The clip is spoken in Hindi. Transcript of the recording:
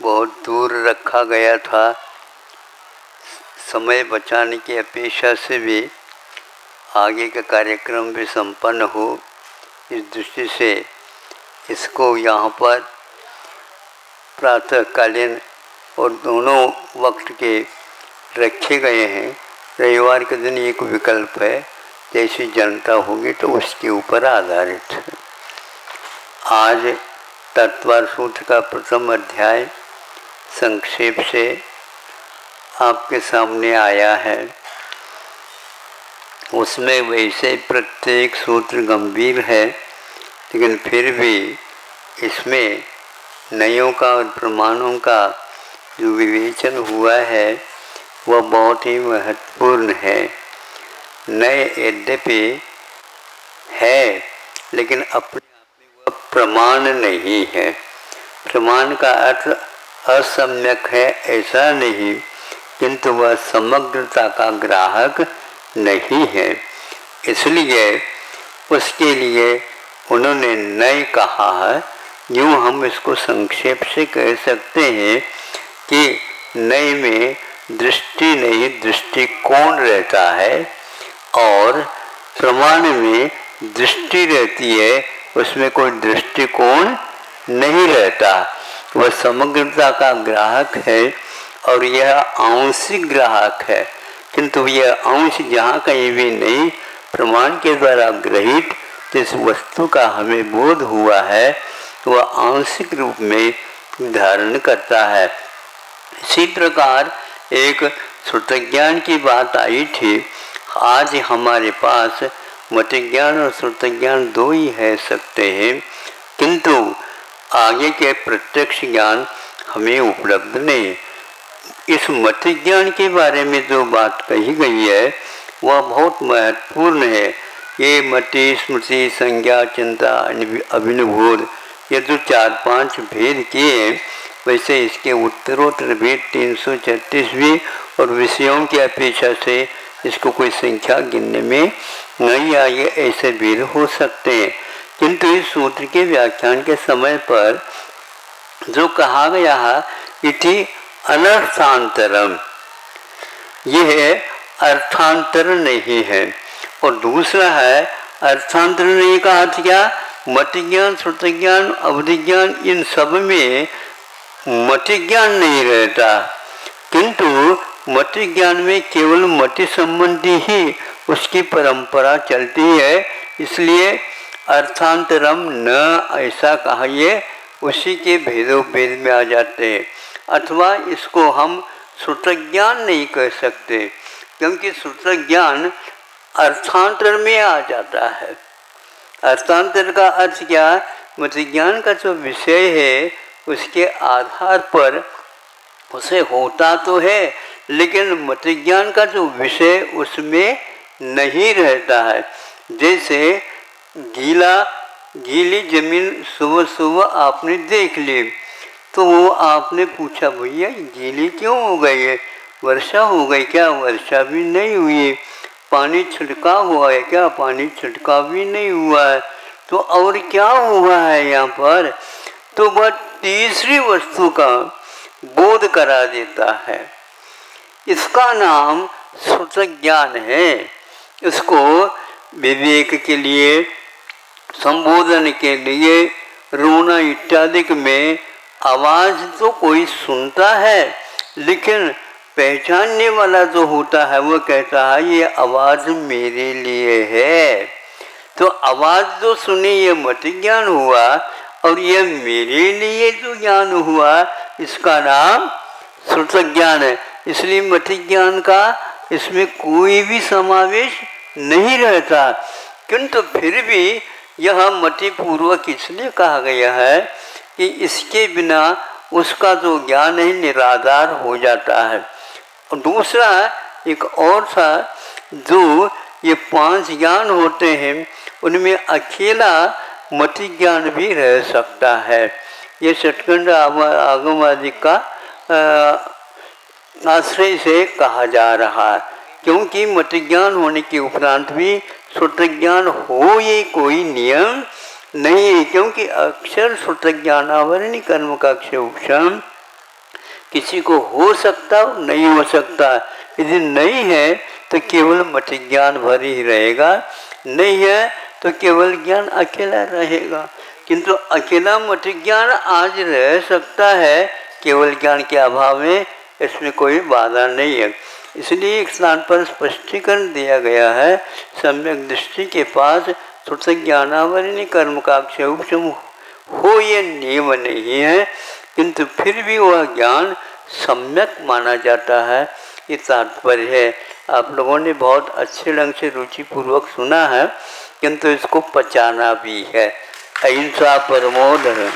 बहुत दूर रखा गया था। समय बचाने की अपेक्षा से भी आगे का कार्यक्रम भी संपन्न हो, इस दृष्टि से इसको यहाँ पर प्रातःकालीन और दोनों वक्त के रखे गए हैं। रविवार के दिन एक विकल्प है, जैसी जनता होगी तो उसके ऊपर आधारित है। आज तत्वार सूत्र का प्रथम अध्याय संक्षेप से आपके सामने आया है। उसमें वैसे प्रत्येक सूत्र गंभीर है, लेकिन फिर भी इसमें नयों का और प्रमाणों का जो विवेचन हुआ है वह बहुत ही महत्वपूर्ण है। नए यद्यपि है, लेकिन अपने आप में वह प्रमाण नहीं है। प्रमाण का अर्थ असम्यक है ऐसा नहीं, किंतु वह समग्रता का ग्राहक नहीं है। इसलिए उसके लिए उन्होंने नए कहा है। यूँ हम इसको संक्षेप से कह सकते हैं कि नए में दृष्टि नहीं दृष्टिकोण रहता है, और प्रमाण में दृष्टि रहती है, उसमें कोई दृष्टिकोण नहीं रहता। वह समग्रता का ग्राहक है और यह आंशिक ग्राहक है, किंतु यह अंश जहाँ कहीं भी नहीं प्रमाण के द्वारा ग्रहित जिस वस्तु का हमें बोध हुआ है वह आंशिक रूप में धारण करता है। इसी प्रकार एक श्रुतज्ञान की बात आई थी। आज हमारे पास मतज्ञान और श्रुतज्ञान दो ही है सकते हैं, किंतु आगे के प्रत्यक्ष ज्ञान हमें उपलब्ध नहीं। इस मतज्ञान के बारे में जो बात कही गई है वह बहुत महत्वपूर्ण है। ये मति स्मृति संज्ञा चिंता अभिनवबोध, ये जो 4-5 भेद किए, वैसे इसके उत्तरोत्तर भेद 336 भी और विषयों की अपेक्षा से इसको कोई संख्या गिनने में नहीं आई, ऐसे भेद हो सकते हैं। किंतु इस सूत्र के व्याख्यान के समय पर जो कहा गया है इति अनर्थांतरम, यह अर्थांतर नहीं है। और दूसरा है अर्थांतर नहीं का अर्थ क्या? मतज्ञान श्रुतज्ञान अवधिज्ञान इन सब में मतज्ञान नहीं रहता, किंतु मतज्ञान में केवल मति संबंधी ही उसकी परंपरा चलती है। इसलिए अर्थांतरम न ऐसा कहिए, उसी के भेदों भेद में आ जाते हैं। अथवा इसको हम श्रुतज्ञान नहीं कह सकते, क्योंकि श्रुतज्ञान अर्थांतर में आ जाता है। अर्थांतर का अर्थ क्या? मतज्ञान का जो विषय है उसके आधार पर उसे होता तो है, लेकिन मतज्ञान का जो विषय उसमें नहीं रहता है। जैसे गीली जमीन सुबह सुबह आपने देख ली, तो वो आपने पूछा भैया गीली क्यों हो गई है? वर्षा हो गई क्या? वर्षा भी नहीं हुई। पानी छिड़का हुआ है क्या? पानी छिड़का भी नहीं हुआ है। तो और क्या हुआ है यहाँ पर? तो वह तीसरी वस्तु का बोध करा देता है। इसका नाम श्रुतज्ञान है। इसको विवेक के लिए, संबोधन के लिए, रोना इत्यादि में आवाज़ तो कोई सुनता है, लेकिन पहचानने वाला जो होता है वो कहता है ये आवाज़ मेरे लिए है। तो आवाज़ जो सुनी ये मतज्ञान हुआ, और ये मेरे लिए जो ज्ञान हुआ इसका नाम श्रुतज्ञान है। इसलिए मतज्ञान का इसमें कोई भी समावेश नहीं रहता, किंतु फिर भी यह मतिपूर्वक इसलिए कहा गया है कि इसके बिना उसका जो ज्ञान है निराधार हो जाता है। और दूसरा एक और था, जो ये 5 ज्ञान होते हैं उनमें अकेला मति ज्ञान भी रह सकता है। ये षटखंड आगम आदि का आश्रय से कहा जा रहा है, क्योंकि मति ज्ञान होने के उपरांत भी श्रुतज्ञान हो ये कोई नियम नहीं है, क्योंकि अक्षर श्रुतज्ञानावरणी कर्म का उपशम किसी को हो सकता नहीं हो सकता। यदि नहीं है तो केवल मत ज्ञान भर ही रहेगा, नहीं है तो केवल ज्ञान अकेला रहेगा। किंतु अकेला मत ज्ञान आज रह सकता है केवल ज्ञान के अभाव में, इसमें कोई बाधा नहीं है। इसलिए एक स्थान पर स्पष्टीकरण दिया गया है, सम्यक दृष्टि के पास सुत ज्ञानावरणी कर्म का क्षय हो ये नियम नहीं है, किंतु फिर भी वह ज्ञान सम्यक माना जाता है, ये तात्पर्य है। आप लोगों ने बहुत अच्छे ढंग से रुचिपूर्वक सुना है, किंतु इसको पचाना भी है। अहिंसा परमो धर्म।